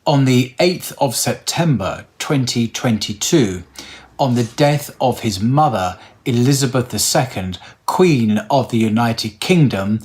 On the 8th of September 2022, on the death of his mother, Elizabeth II, Queen of the United Kingdom,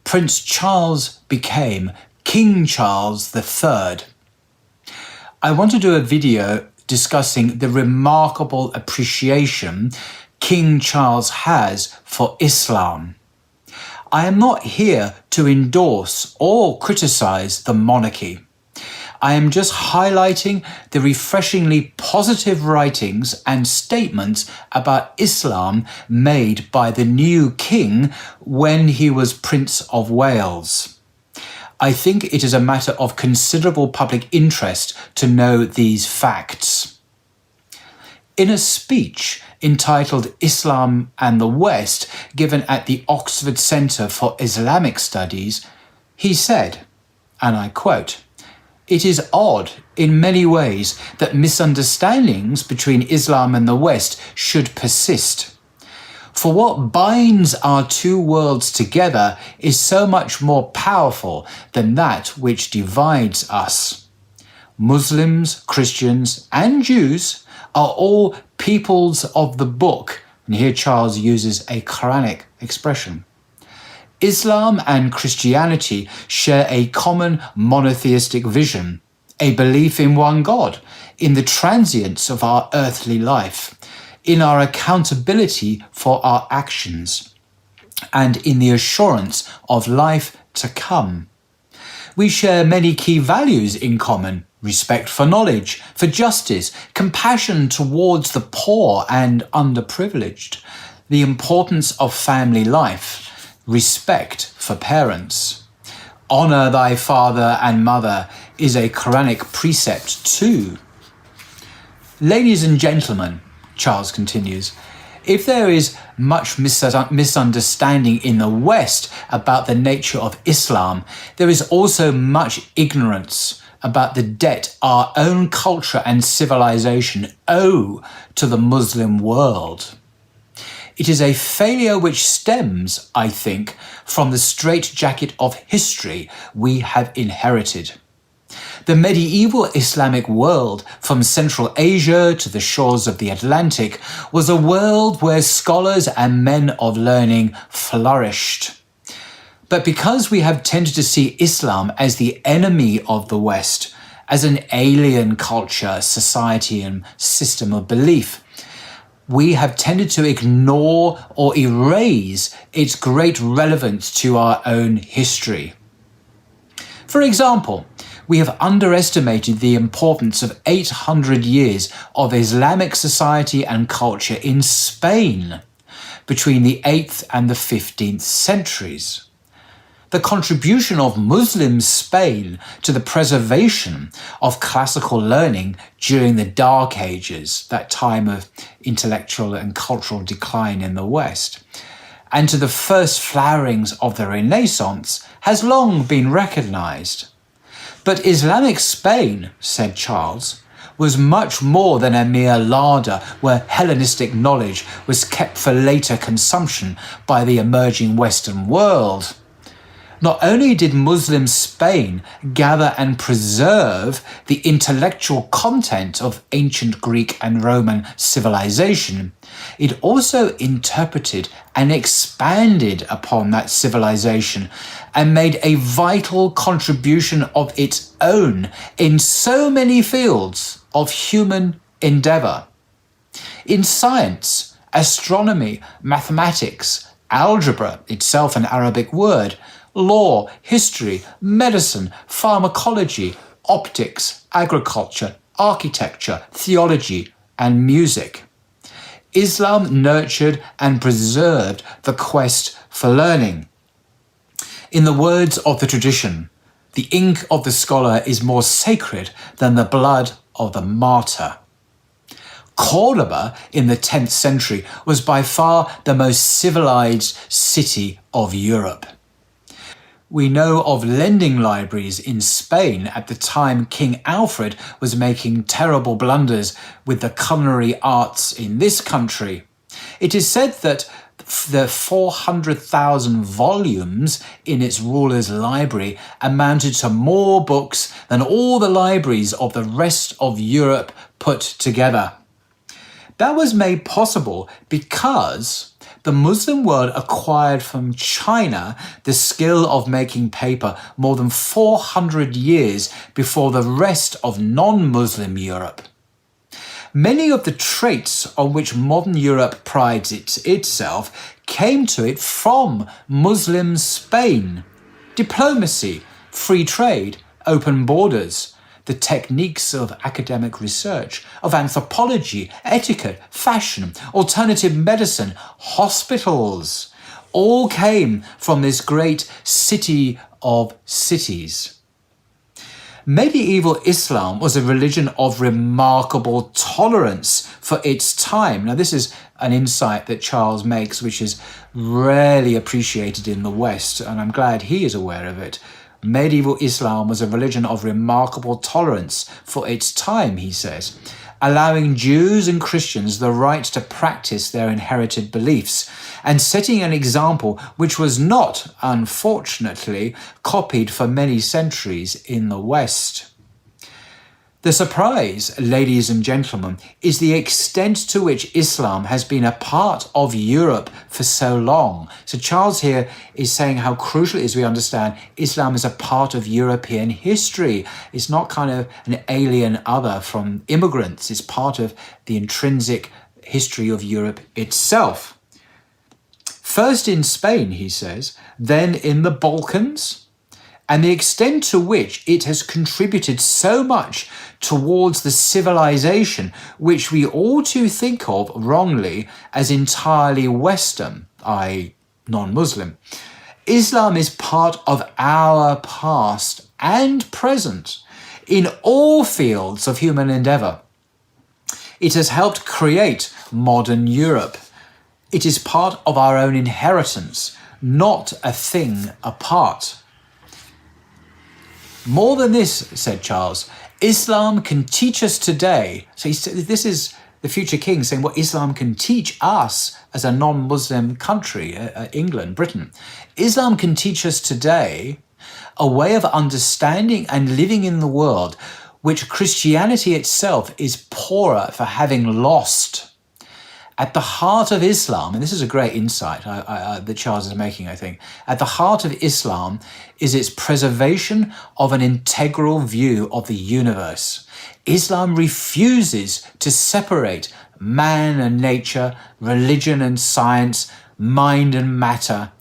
Prince Charles became King Charles III. I want to do a video discussing the remarkable appreciation King Charles has for Islam. I am not here to endorse or criticize the monarchy. I am just highlighting the refreshingly positive writings and statements about Islam made by the new king when he was Prince of Wales. I think it is a matter of considerable public interest to know these facts. In a speech entitled Islam and the West, given at the Oxford Centre for Islamic Studies, he said, and I quote, "It is odd in many ways that misunderstandings between Islam and the West should persist. For what binds our two worlds together is so much more powerful than that which divides us. Muslims, Christians, and Jews are all peoples of the book," and here Charles uses a Quranic expression. "Islam and Christianity share a common monotheistic vision, a belief in one God, in the transience of our earthly life, in our accountability for our actions, and in the assurance of life to come. We share many key values in common: respect for knowledge, for justice, compassion towards the poor and underprivileged, the importance of family life, respect for parents. Honor thy father and mother is a Quranic precept too. Ladies and gentlemen," Charles continues, "if there is much misunderstanding in the West about the nature of Islam, there is also much ignorance about the debt our own culture and civilization owe to the Muslim world. It is a failure which stems, I think, from the straitjacket of history we have inherited. The medieval Islamic world, from Central Asia to the shores of the Atlantic, was a world where scholars and men of learning flourished. But because we have tended to see Islam as the enemy of the West, as an alien culture, society, and system of belief, we have tended to ignore or erase its great relevance to our own history. For example, we have underestimated the importance of 800 years of Islamic society and culture in Spain between the 8th and the 15th centuries. The contribution of Muslim Spain to the preservation of classical learning during the Dark Ages, that time of intellectual and cultural decline in the West, and to the first flowerings of the Renaissance has long been recognized. But Islamic Spain, said Charles, was much more than a mere larder where Hellenistic knowledge was kept for later consumption by the emerging Western world. Not only did Muslim Spain gather and preserve the intellectual content of ancient Greek and Roman civilization, it also interpreted and expanded upon that civilization and made a vital contribution of its own in so many fields of human endeavor. In science, astronomy, mathematics, algebra, itself an Arabic word, law, history, medicine, pharmacology, optics, agriculture, architecture, theology, and music. Islam nurtured and preserved the quest for learning. In the words of the tradition, the ink of the scholar is more sacred than the blood of the martyr. Cordoba in the 10th century was by far the most civilized city of Europe. We know of lending libraries in Spain at the time King Alfred was making terrible blunders with the culinary arts in this country. It is said that The 400,000 volumes in its ruler's library amounted to more books than all the libraries of the rest of Europe put together. That was made possible because the Muslim world acquired from China the skill of making paper more than 400 years before the rest of non-Muslim Europe. Many of the traits on which modern Europe prides itself came to it from Muslim Spain. Diplomacy, free trade, open borders, the techniques of academic research, of anthropology, etiquette, fashion, alternative medicine, hospitals, all came from this great city of cities. Medieval Islam was a religion of remarkable tolerance for its time. Now, this is an insight that Charles makes, which is rarely appreciated in the West, and I'm glad he is aware of it. Medieval Islam was a religion of remarkable tolerance for its time, he says, allowing Jews and Christians the right to practice their inherited beliefs and setting an example which was not, unfortunately, copied for many centuries in the West. The surprise, ladies and gentlemen, is the extent to which Islam has been a part of Europe for so long. So Charles here is saying how crucial it is we understand Islam is a part of European history. It's not kind of an alien other from immigrants. It's part of the intrinsic history of Europe itself. First in Spain, he says, then in the Balkans, and the extent to which it has contributed so much towards the civilization which we all too think of wrongly as entirely Western, i.e. non-Muslim. Islam is part of our past and present in all fields of human endeavor. It has helped create modern Europe. It is part of our own inheritance, not a thing apart. More than this, said Charles, Islam can teach us today. So this is the future king saying what Islam can teach us as a non-Muslim country, England, Britain. Islam can teach us today a way of understanding and living in the world which Christianity itself is poorer for having lost. At the heart of Islam, and this is a great insight that Charles is making, I think, at the heart of Islam is its preservation of an integral view of the universe. Islam refuses to separate man and nature, religion and science, mind and matter,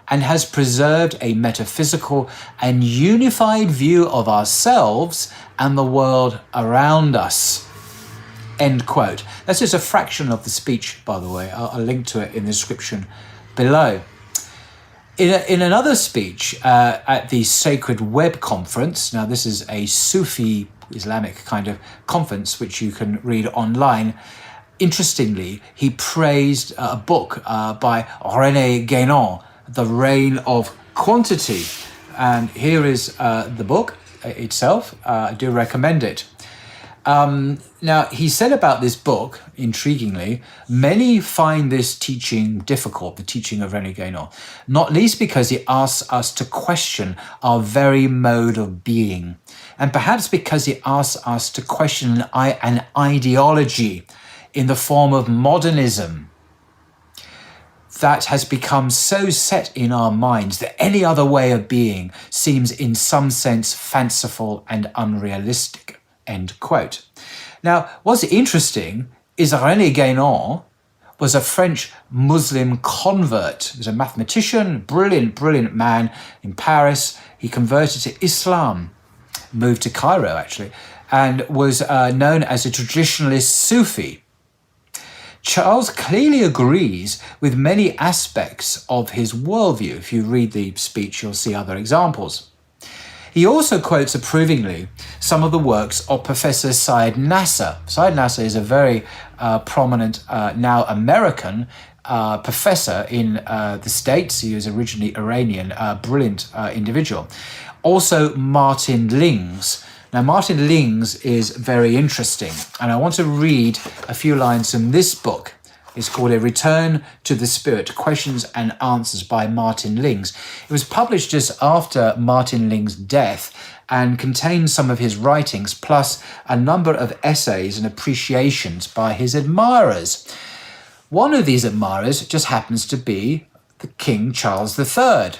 and has preserved a metaphysical and unified view of ourselves and the world around us. End quote. That's just a fraction of the speech, by the way. I'll link to it in the description below. In another speech at the Sacred Web Conference, now this is a Sufi Islamic kind of conference which you can read online. Interestingly, he praised a book by René Guénon, The Reign of Quantity. And here is the book itself. I do recommend it. Now, he said about this book, intriguingly, many find this teaching difficult, the teaching of René Guénon, not least because it asks us to question our very mode of being, and perhaps because it asks us to question an ideology in the form of modernism that has become so set in our minds that any other way of being seems in some sense fanciful and unrealistic. End quote. Now, what's interesting is René Guénon was a French Muslim convert. He was a mathematician, brilliant man in Paris. He converted to Islam, moved to Cairo actually, and was known as a traditionalist Sufi. Charles clearly agrees with many aspects of his worldview. If you read the speech, you'll see other examples. He also quotes approvingly some of the works of Professor Syed Nasser. Syed Nasser is a very prominent, now American professor in the States. He was originally Iranian, brilliant individual. Also Martin Lings. Now, Martin Lings is very interesting, and I want to read a few lines from this book It's called A Return to the Spirit, Questions and Answers by Martin Lings. It was published just after Martin Lings' death and contains some of his writings, plus a number of essays and appreciations by his admirers. One of these admirers just happens to be the King Charles III.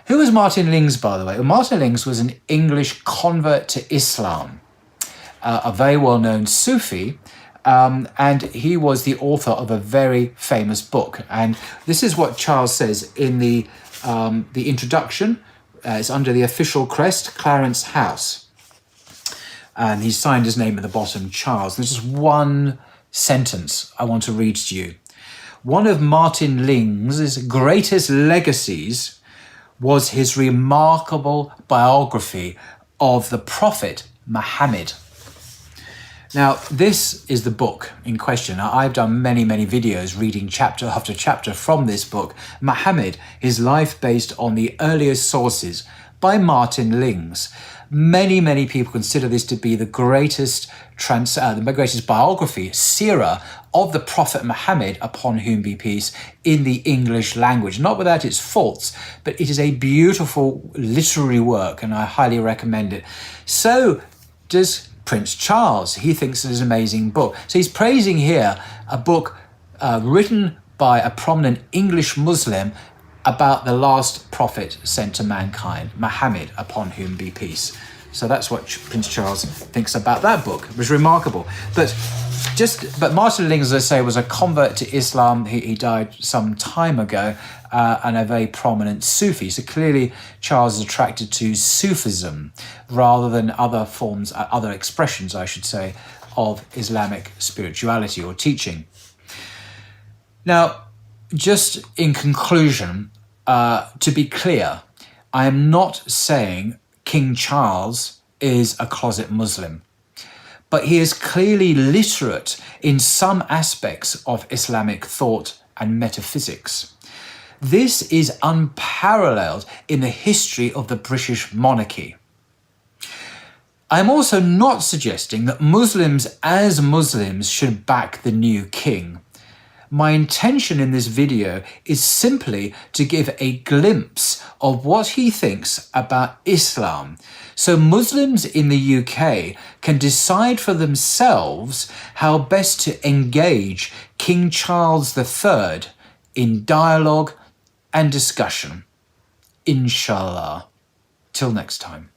Who was Martin Lings, by the way? Well, Martin Lings was an English convert to Islam, a very well-known Sufi, and he was the author of a very famous book. And this is what Charles says in the introduction. It's under the official crest, Clarence House. And he signed his name at the bottom, Charles. There's just one sentence I want to read to you. One of Martin Lings' greatest legacies was his remarkable biography of the Prophet Muhammad. Now, this is the book in question. Now, I've done many, many videos reading chapter after chapter from this book, Muhammad, his life based on the earliest sources by Martin Lings. Many, many people consider this to be the greatest biography, seerah, of the Prophet Muhammad, upon whom be peace, in the English language. Not without its faults, but it is a beautiful literary work, and I highly recommend it. So does Prince Charles. He thinks it is an amazing book. So he's praising here a book written by a prominent English Muslim about the last prophet sent to mankind, Muhammad, upon whom be peace. So that's what Prince Charles thinks about that book. It was remarkable. But Martin Lings, as I say, was a convert to Islam. He died some time ago, and a very prominent Sufi. So clearly Charles is attracted to Sufism rather than other forms, other expressions, I should say, of Islamic spirituality or teaching. Now, just in conclusion, to be clear, I am not saying King Charles is a closet Muslim, but he is clearly literate in some aspects of Islamic thought and metaphysics. This is unparalleled in the history of the British monarchy. I am also not suggesting that Muslims as Muslims should back the new king. My intention in this video is simply to give a glimpse of what he thinks about Islam, so Muslims in the UK can decide for themselves how best to engage King Charles III in dialogue and discussion. Inshallah. Till next time.